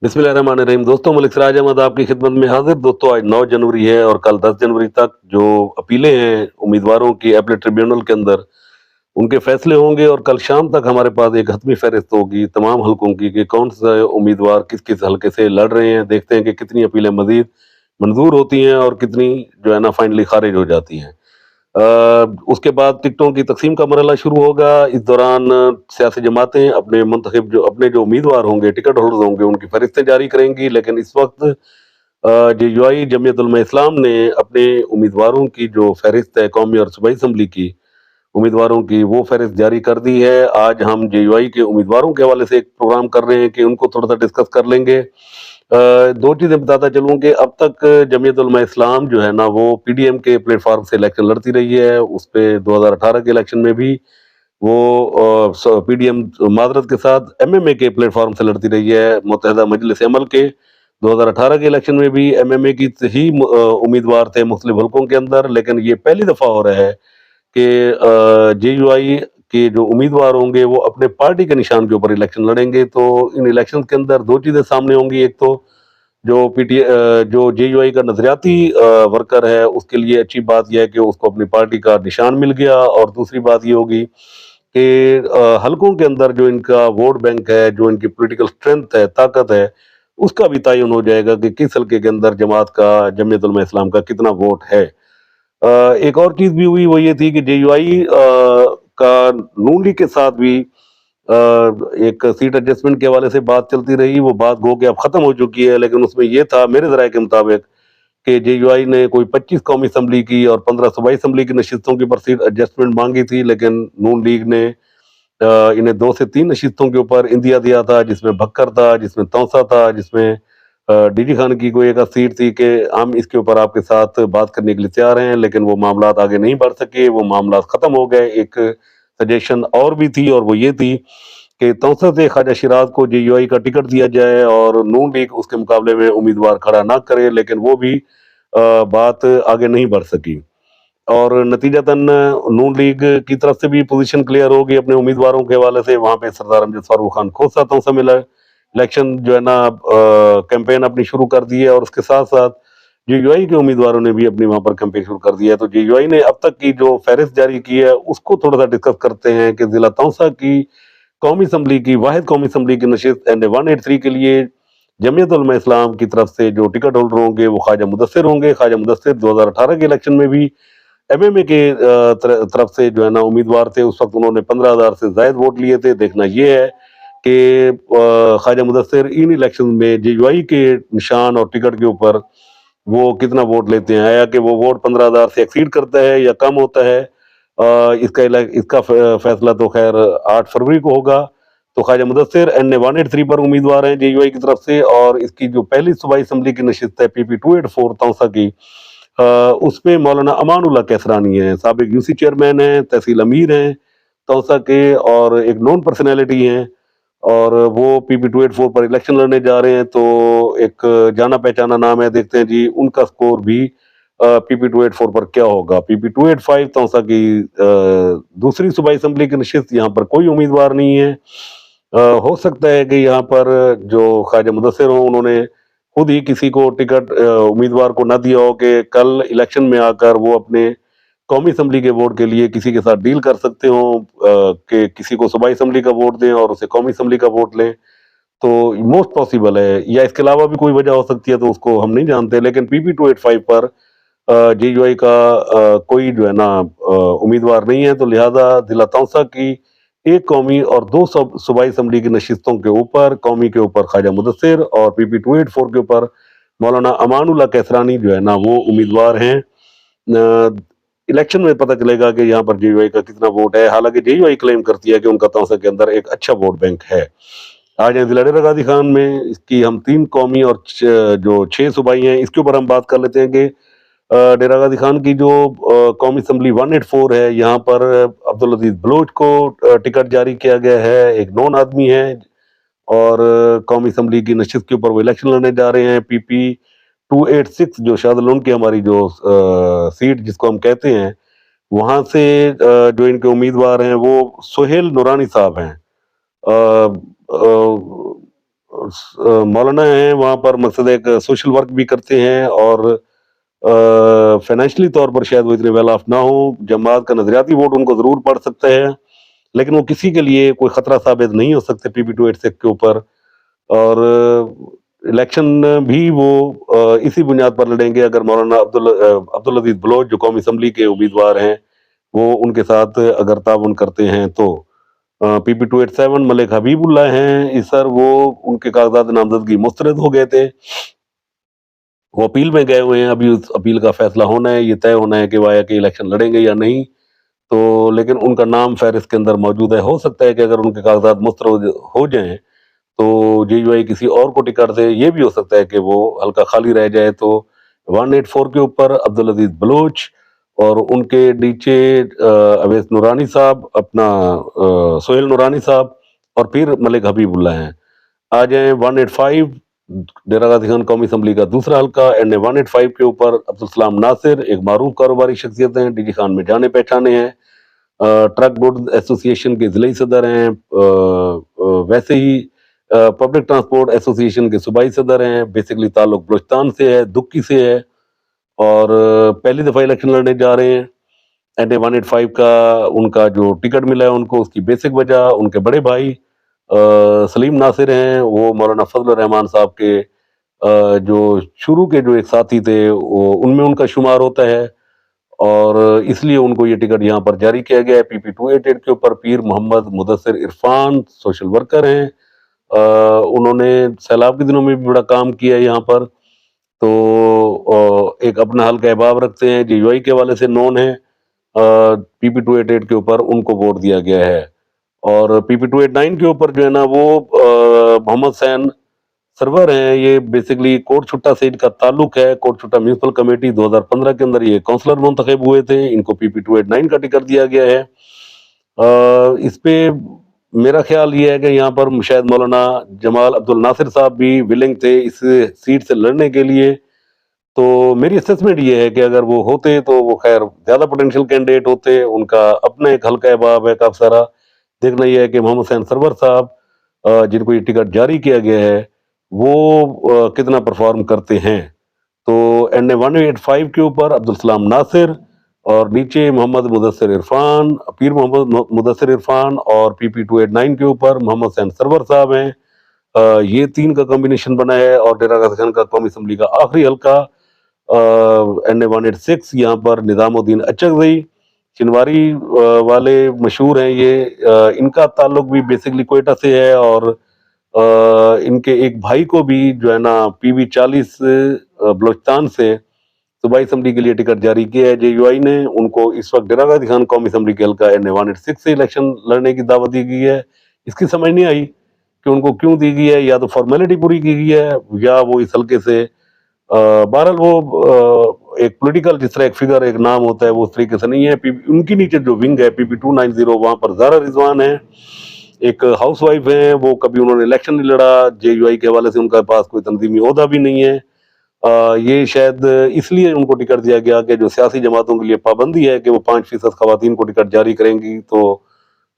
बिस्मिल्लाहिर्रहमानिर्रहीम। दोस्तों, मलिक सिराज अहमद आपकी खिदमत में हाजिर। दोस्तों, आज 9 जनवरी है और कल 10 जनवरी तक जो अपीलें हैं उम्मीदवारों की अपीलेट ट्रिब्यूनल के अंदर, उनके फैसले होंगे और कल शाम तक हमारे पास एक हतमी फहरिस्त होगी तमाम हलकों की कि कौन सा उम्मीदवार किस किस हलके से लड़ रहे हैं। देखते हैं कि कितनी अपीलें मजीद मंजूर होती हैं और कितनी जो है ना फाइनली खारिज हो जाती हैं। अ, उसके बाद टिकटों की तक़सीम का मरहला शुरू होगा। इस दौरान सियासी जमातें अपने मुंतखब जो अपने जो उम्मीदवार होंगे, टिकट होल्डर्स होंगे, उनकी फ़हरिस्तें जारी करेंगी। लेकिन इस वक़्त जेयूआई जमीयत उलमा इस्लाम ने अपने उम्मीदवारों की जो फ़हरिस्त है कौमी और सूबाई असम्बली की उम्मीदवारों की, वो फ़हरिस्त जारी कर दी है। आज हम जेयूआई के उम्मीदवारों के हवाले से एक प्रोग्राम कर रहे हैं कि उनको थोड़ा-सा डिस्कस कर लेंगे। 2 चीज़ें बताता चलूँ कि अब तक जमीयत उलमा इस्लाम जो है ना वो पीडीएम के प्लेटफ़ॉर्म से इलेक्शन लड़ती रही है। उसपे 2018 के इलेक्शन में भी वो पीडीएम माज़रत के साथ एमएमए के प्लेटफ़ॉर्म से लड़ती रही है। मुत्तहिदा मजलिस अमल के 2018 के इलेक्शन में भी एमएमए की ही उम्मीदवार थे मुख्तलिफ हलकों के अंदर। लेकिन ये पहली दफ़ा हो रहा है कि जेयूआई के जो उम्मीदवार होंगे वो अपने पार्टी के निशान के ऊपर इलेक्शन लड़ेंगे। तो इन इलेक्शंस के अंदर 2 चीज़ें सामने होंगी। एक तो जो जेयूआई का नज़रियाती वर्कर है उसके लिए अच्छी बात यह है कि उसको अपनी पार्टी का निशान मिल गया, और दूसरी बात ये होगी कि हलकों के अंदर जो इनका वोट बैंक है, जो इनकी पॉलिटिकल स्ट्रेंथ है, ताकत है, उसका भी तयन हो जाएगा कि किस हलके के अंदर जमात का, जमीयत उलमा इस्लाम का कितना वोट है। एक और चीज़ भी हुई, वो ये थी कि जेयूआई का नून लीग के साथ भी एक सीट एडजस्टमेंट के हवाले से बात चलती रही। वो बात गो के अब ख़त्म हो चुकी है, लेकिन उसमें ये था मेरे ज़राए के मुताबिक कि जेयूआई ने कोई 25 कौमी असम्बली की और 15 सूबाई असम्बली की नशिस्तों की ऊपर सीट एडजस्टमेंट मांगी थी। लेकिन नून लीग ने इन्हें 2 से 3 नशिस्तों के ऊपर इंदिया दिया था, जिसमें भक्कर था, जिसमें तौसा था, जिसमें डीजी खान की कोई एक सीट थी कि हम इसके ऊपर आपके साथ बात करने के लिए तैयार हैं। लेकिन वो मामलात आगे नहीं बढ़ सके, वो मामलात ख़त्म हो गए। एक सजेशन और भी थी, और वो ये थी कि तौसा से ख्वाजा शिराज को जेयूआई का टिकट दिया जाए और नून लीग उसके मुकाबले में उम्मीदवार खड़ा ना करे। लेकिन वो भी बात आगे नहीं बढ़ सकी, और नतीजतन नून लीग की तरफ से भी पोजीशन क्लियर होगी अपने उम्मीदवारों के हवाले से। वहाँ पे सरदार अमजद फारूक खान खोसा तौसा मिला, इलेक्शन जो है ना कैंपेन अपनी शुरू कर दी है, और उसके साथ साथ जेयूआई के उम्मीदवारों ने भी अपनी वहाँ पर कैंपेन शुरू कर दिया है। तो जेयूआई ने अब तक की जो फहरिस्त जारी की है उसको थोड़ा सा डिस्कस करते हैं कि जिला तौसा की कौमी असम्बली की वाहिद कौमी असम्बली की नशिस्त एन 183 के लिए जमीयत उलमा इस्लाम की तरफ से जो टिकट होल्डर होंगे वो ख्वाजा मुदस्सिर होंगे। ख्वाजा मुदस्सिर 2018 के इलेक्शन में भी एमएमए के तरफ से जो है ना उम्मीदवार थे। उस वक्त उन्होंने 15,000 से ज्यादा वोट लिए थे। देखना ये है कि ख्वाजा मुदस्सिर इन इलेक्शन में जेयूआई के निशान और टिकट के ऊपर वो कितना वोट लेते हैं, आया कि वो वोट 15,000 से एक्सीड करता है या कम होता है। इसका फैसला तो खैर 8 फरवरी को होगा। तो ख्वाजा मुदस्सिर एन 183 पर उम्मीदवार हैं जेयूआई की तरफ से, और इसकी जो पहली सूबाई असम्बली की नशिस्त है पीपी 284 तौसा की, उसमें मौलाना अमानुल्लाह कैसरानी है, साबिक यूसी चेयरमैन हैं, तहसील अमीर हैं तौसा के, और एक नॉन पर्सनैलिटी हैं, और वो पीपी 284 पर इलेक्शन लड़ने जा रहे हैं। तो एक जाना पहचाना नाम है, देखते हैं जी उनका स्कोर भी पीपी 284 पर क्या होगा। पीपी 285 तौसा की दूसरी सूबाई असम्बली की नशिस्त, यहाँ पर कोई उम्मीदवार नहीं है। हो सकता है कि यहाँ पर जो ख्वाजा मुदस्सिर हों उन्होंने खुद ही किसी को टिकट उम्मीदवार को ना दिया हो कि कल इलेक्शन में आकर वो अपने कौमी असम्बली के वोट के लिए किसी के साथ डील कर सकते हो, कि किसी को सूबाई असम्बली का वोट दें और उसे कौमी असम्बली का वोट लें। तो मोस्ट पॉसिबल है, या इसके अलावा भी कोई वजह हो सकती है, तो उसको हम नहीं जानते। लेकिन पीपी 285 पर जेयूआई का कोई जो है ना उम्मीदवार नहीं है। तो लिहाजा जिला तौसा की एक कौमी और 2 सूबाई असम्बली की नशिस्तों के ऊपर, कौमी के ऊपर ख्वाजा मुदस्सिर और पीपी 284 के ऊपर मौलाना अमानुल्लाह कैसरानी जो है ना वो उम्मीदवार हैं। इलेक्शन में पता चलेगा कि यहाँ पर जेयूआई का कितना वोट है। हालांकि जेयूआई क्लेम करती है कि उनका तौसा के अंदर एक अच्छा वोट बैंक है। आज हैं जिला डेरा गाजी खान में, इसकी हम 3 कौमी और जो 6 सूबाई हैं, इसके ऊपर हम बात कर लेते हैं कि डेरा गाजी खान की जो कौमी असम्बली 184 है, यहाँ पर अब्दुल अजीज बलोच को टिकट जारी किया गया है। एक नॉन आदमी है, और कौमी असम्बली की नशिस्त के ऊपर वो इलेक्शन लड़ने जा रहे हैं। पीपी 286 जो शाहजलाल की हमारी जो सीट जिसको हम कहते हैं, वहां से जो इनके उम्मीदवार हैं वो सोहेल नूरानी साहब हैं। अ, अ, मौलाना हैं वहाँ पर मकसद एक सोशल वर्क भी करते हैं और फाइनेंशियली तौर पर शायद वो इतने वेल ऑफ ना हो, जमात का नजरियाती वोट उनको जरूर पड़ सकता है, लेकिन वो किसी के लिए कोई खतरा साबित नहीं हो सकते PP286 के ऊपर। और इलेक्शन भी वो इसी बुनियाद पर लड़ेंगे अगर मौलाना अब्दुल अजीज बलोच जो कौमी असम्बली के उम्मीदवार हैं वो उनके साथ अगर ताउन करते हैं तो। PP287 मलिक हबीबुल्लाह हैं इस सर, वो उनके कागजात नामजदगी मुस्तरद हो गए थे, वो अपील में गए हुए हैं, अभी उस अपील का फैसला होना है, ये तय होना है कि वो आया कि इलेक्शन लड़ेंगे या नहीं। तो लेकिन उनका नाम फहरिस्त के अंदर मौजूद है, हो सकता है कि अगर उनके कागजात मुस्तरद हो जाएं तो JUI किसी और को टिकट दे, ये भी हो सकता है कि वो हल्का खाली रह जाए। तो 184 के ऊपर अब्दुल अजीज बलोच और उनके नीचे अवैस नूरानी साहब, अपना सोहेल नूरानी साहब और फिर मलिक हबीबुल्लाह हैं। आ जाए 185 डेरा गाजी खान कौमी असम्बली का दूसरा हल्का, एंड 185 के ऊपर अब्दुल सलाम नासिर एक मारूफ कारोबारी शख्सियत हैं, DG खान में जाने पहचाने हैं, ट्रक बोर्ड एसोसिएशन के जिले सदर हैं, वैसे ही पब्लिक ट्रांसपोर्ट एसोसिएशन के सूबाई सदर हैं, बेसिकली ताल्लुक बलोचिस्तान से है, दुक्की से है, और पहली दफ़ा इलेक्शन लड़ने जा रहे हैं। NA 185 का उनका जो टिकट मिला है उनको, उसकी बेसिक वजह उनके बड़े भाई सलीम नासिर हैं, वो मौलाना फजल रहमान साहब के जो शुरू के जो एक साथी थे वो उनमें उनका शुमार होता है, और इसलिए उनको ये टिकट यहाँ पर जारी किया गया है। PP288 के ऊपर पीर मोहम्मद मुदस्सिर इरफान सोशल वर्कर हैं, उन्होंने सैलाब के दिनों में भी बड़ा काम किया है यहाँ पर, तो एक अपना हल्का अहबाब रखते हैं, JUI के हवाले से नॉन है। PP288 के ऊपर उनको वोट दिया गया है, और PP289 के ऊपर जो है ना वो मोहम्मद सैन सरवर हैं, ये बेसिकली कोट छुट्टा से इनका ताल्लुक है। कोट छुट्टा म्यूनसिपल कमेटी 2015 के अंदर ये काउंसलर मुंतखब हुए थे, इनको PP289 का टिकट दिया गया है। इस पे मेरा ख्याल ये है कि यहाँ पर शायद मौलाना जमाल अब्दुल नासिर साहब भी विलिंग थे इस सीट से लड़ने के लिए। तो मेरी असेसमेंट ये है कि अगर वो होते तो वो खैर ज्यादा पोटेंशियल कैंडिडेट होते, उनका अपना एक हल्का अहबाब है काफी सारा। देखना यह है कि मोहम्मद सैन सरवर साहब जिनको ये टिकट जारी किया गया है वो कितना परफॉर्म करते हैं। तो NA 185 के ऊपर अब्दुल सलाम नासिर और नीचे मोहम्मद मुदस्सिर इरफान, पीर मोहम्मद मुदस्सिर इरफान, और PP289 के ऊपर मोहम्मद सैन सरवर साहब हैं। ये तीन का कॉम्बिनेशन बना है, और डेरा गाजी खान का कौमी असम्बली का आखिरी हल्का NA 186, यहाँ पर निजामुद्दीन अचकज़ई चिनवारी वाले मशहूर हैं ये, इनका ताल्लुक भी बेसिकली कोयटा से है, और इनके एक भाई को भी जो है ना PB40 बलोचिस्तान से सूबाई असम्बली के लिए टिकट जारी किया है JUI ने। उनको इस वक्त डेरा गाजी खान कौमी असम्बली के हल्का NA 186 से इलेक्शन लड़ने की दावत दी गई है। इसकी समझ नहीं आई कि उनको क्यों दी गई है, या तो फॉर्मेलिटी पूरी की गई है या वो इस हल्के से बहरहाल वो एक पॉलिटिकल जिस तरह एक फिगर एक नाम होता है वो उस तरीके से नहीं है। उनकी नीचे जो विंग है PP290, वहां पर ज़ारा रिजवान है, एक हाउस वाइफ है, वो कभी उन्होंने इलेक्शन नहीं लड़ा, JUI के हवाले से उनके पास कोई तंजीमी ओहदा भी नहीं है। ये शायद इसलिए उनको टिकट दिया गया कि जो सियासी जमातों के लिए पाबंदी है कि वो 5% खवातीन को टिकट जारी करेंगी, तो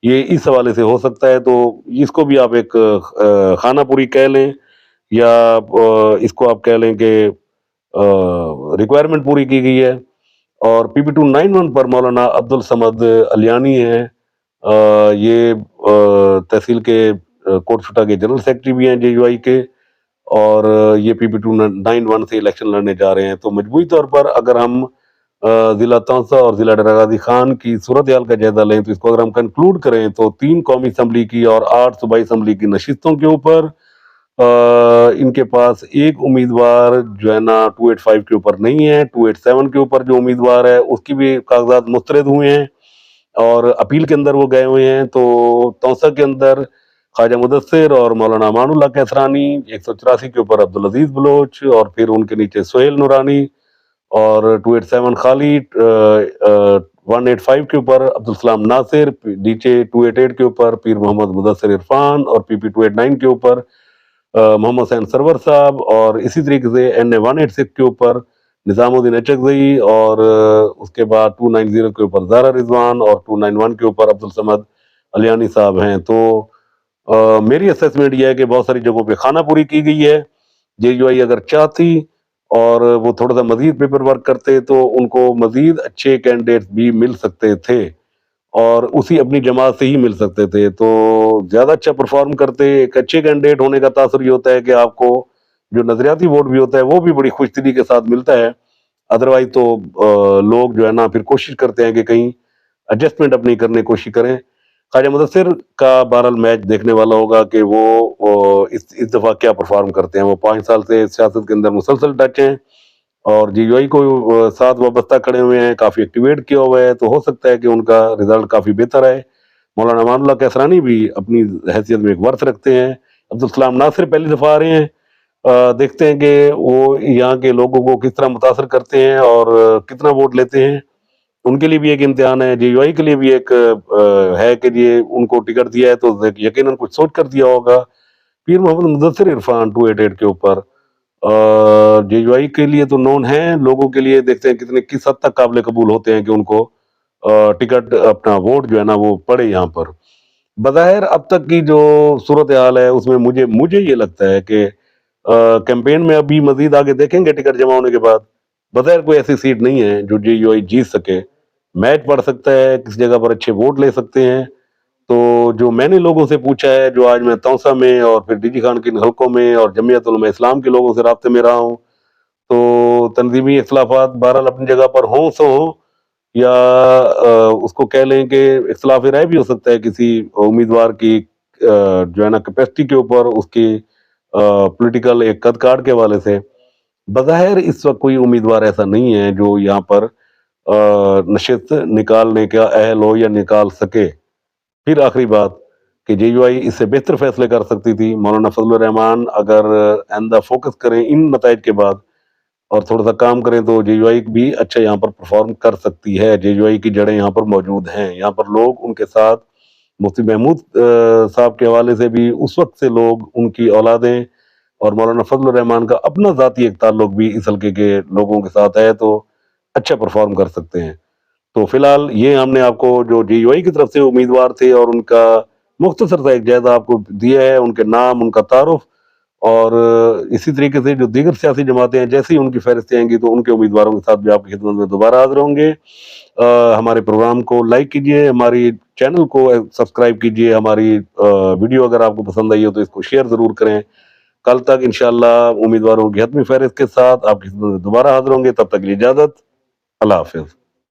ये इस हवाले से हो सकता है। तो इसको भी आप एक खाना पूरी कह लें, या इसको आप कह लें कि रिक्वायरमेंट पूरी की गई है। और PP291 पर मौलाना अब्दुल समद अलियानी हैं, ये तहसील के कोट छुट्टा के जनरल सेक्रेटरी भी हैं JUI के, और ये PP291 से इलेक्शन लड़ने जा रहे हैं। तो मजबूरी तौर पर अगर हम जिला तौसा और जिला डेरा गाजी खान की सूरत हाल का जायजा लें, तो इसको अगर हम कंक्लूड करें तो 3 कौमी असम्बली की और 8 सूबाई असम्बली की नशिस्तों के ऊपर इनके पास एक उम्मीदवार जो है ना 285 के ऊपर नहीं है, 287 के ऊपर जो उम्मीदवार है उसकी भी कागजात मुस्तरद हुए हैं और अपील के अंदर वो गए हुए हैं। तो तौसा के अंदर ख्वाजा मुदस्सिर और मौलाना अमानुल्लाह कैसरानी, 184 के ऊपर अब्दुल अजीज बलोच, और फिर उनके नीचे सोहेल नूरानी, और 287 खालिद, 185 के ऊपर अब्दुल सलाम नासिर, नीचे 288 के ऊपर पीर मोहम्मद मुदस्सिर इरफान, और PP289 के ऊपर मोहम्मद सैन सरवर साहब, और इसी तरीके से NA 186 के ऊपर निजामुद्दीन अचकज़ई, और उसके बाद 290 के ऊपर ज़ारा रिजवान, और 291 के ऊपर अब्दुल समद अलियानी साहब हैं। तो میری اسیسمنٹ یہ ہے کہ بہت ساری جگہوں پہ خانہ پوری کی گئی ہے. JUI اگر چاہتی اور وہ تھوڑا سا مزید پیپر ورک کرتے تو ان کو مزید اچھے کینڈیڈیٹ بھی مل سکتے تھے اور اسی اپنی جماعت سے ہی مل سکتے تھے. تو زیادہ اچھا پرفارم کرتے. ایک اچھے کینڈیڈیٹ ہونے کا تاثر یہ ہوتا ہے کہ آپ کو جو نظریاتی ووٹ بھی ہوتا ہے وہ بھی بڑی خوش دلی کے ساتھ ملتا ہے. ادروائز تو لوگ جو ہے نا پھر کوشش کرتے ہیں کہ کہیں ایڈجسٹمنٹ اپنی کرنے کی کوشش کریں. خواجہ مدثر کا بہرحال میچ دیکھنے والا ہوگا کہ وہ اس دفعہ کیا پرفارم کرتے ہیں. وہ 5 سال سے سیاست کے اندر مسلسل ٹچ ہیں اور JUI کو ساتھ وابستہ کھڑے ہوئے ہیں, کافی ایکٹیویٹ کیا ہوا ہے, تو ہو سکتا ہے کہ ان کا رزلٹ کافی بہتر ہے. مولانا امان اللہ کیسرانی بھی اپنی حیثیت میں ایک ورث رکھتے ہیں. عبدالسلام ناصر پہلی دفعہ آ رہے ہیں. دیکھتے ہیں کہ وہ یہاں کے لوگوں کو کس طرح متاثر کرتے ہیں اور کتنا ووٹ لیتے ہیں. ان کے لیے بھی ایک امتحان ہے, JUI کے لیے بھی ایک ہے کہ یہ ان کو ٹکٹ دیا ہے تو یقیناً کچھ سوچ کر دیا ہوگا. پیر محمد مدثر عرفان 288 کے اوپر JUI کے لیے تو نون ہیں, لوگوں کے لیے دیکھتے ہیں کس حد تک قابل قبول ہوتے ہیں کہ ان کو ٹکٹ اپنا ووٹ جو ہے نا وہ پڑے یہاں پر. بظاہر اب تک کی جو صورتحال ہے اس میں مجھے یہ لگتا ہے کہ کیمپین میں ابھی مزید آگے دیکھیں گے ٹکٹ جمع ہونے کے بعد. بظاہر کوئی ایسی سیٹ نہیں ہے جو JUI جیت سکے. میچ پڑ سکتا ہے, کسی جگہ پر اچھے ووٹ لے سکتے ہیں. تو جو میں نے لوگوں سے پوچھا ہے, جو آج میں توسا میں اور پھر DG خان کے حلقوں میں اور جمعیت علماء اسلام کے لوگوں سے رابطے میں رہا ہوں, تو تنظیمی اختلافات بہرحال اپنی جگہ پر ہوں سو ہوں, یا اس کو کہہ لیں کہ اختلاف رائے بھی ہو سکتا ہے کسی امیدوار کی جو ہے نا کیپیسٹی کے اوپر, اس کی پولیٹیکل ایک قد کاٹ کے حوالے سے. بظاہر اس وقت کوئی امیدوار ایسا نہیں ہے جو یہاں پر نشست نکالنے کا اہل ہو یا نکال سکے. پھر آخری بات کہ JUI اس سے بہتر فیصلے کر سکتی تھی. مولانا فضل الرحمان اگر آئندہ فوکس کریں ان نتائج کے بعد اور تھوڑا سا کام کریں تو JUI بھی اچھا یہاں پر پرفارم کر سکتی ہے. JUI کی جڑیں یہاں پر موجود ہیں. یہاں پر لوگ ان کے ساتھ مفتی محمود صاحب کے حوالے سے بھی اس وقت سے لوگ ان کی اولادیں اور مولانا فضل الرحمان کا اپنا ذاتی ایک تعلق بھی اس حلقے کے لوگوں کے ساتھ ہے, تو اچھا پرفارم کر سکتے ہیں. تو فی الحال یہ ہم نے آپ کو جو JUI کی طرف سے امیدوار تھے اور ان کا مختصر سا ایک جائزہ آپ کو دیا ہے, ان کے نام, ان کا تعارف, اور اسی طریقے سے جو دیگر سیاسی جماعتیں ہیں جیسی ان کی فہرستیں آئیں گی تو ان کے امیدواروں کے ساتھ بھی آپ کی خدمت میں دوبارہ حاضر ہوں گے. ہمارے پروگرام کو لائک کیجئے, ہماری چینل کو سبسکرائب کیجئے, ہماری ویڈیو اگر آپ کو پسند آئی ہو تو اس کو شیئر ضرور کریں. کل تک انشاءاللہ امیدواروں کی حتمی فہرست کے ساتھ آپ کی خدمت میں دوبارہ حاضر ہوں گے. تب تک کے لیے اجازت. اللہ حافظ.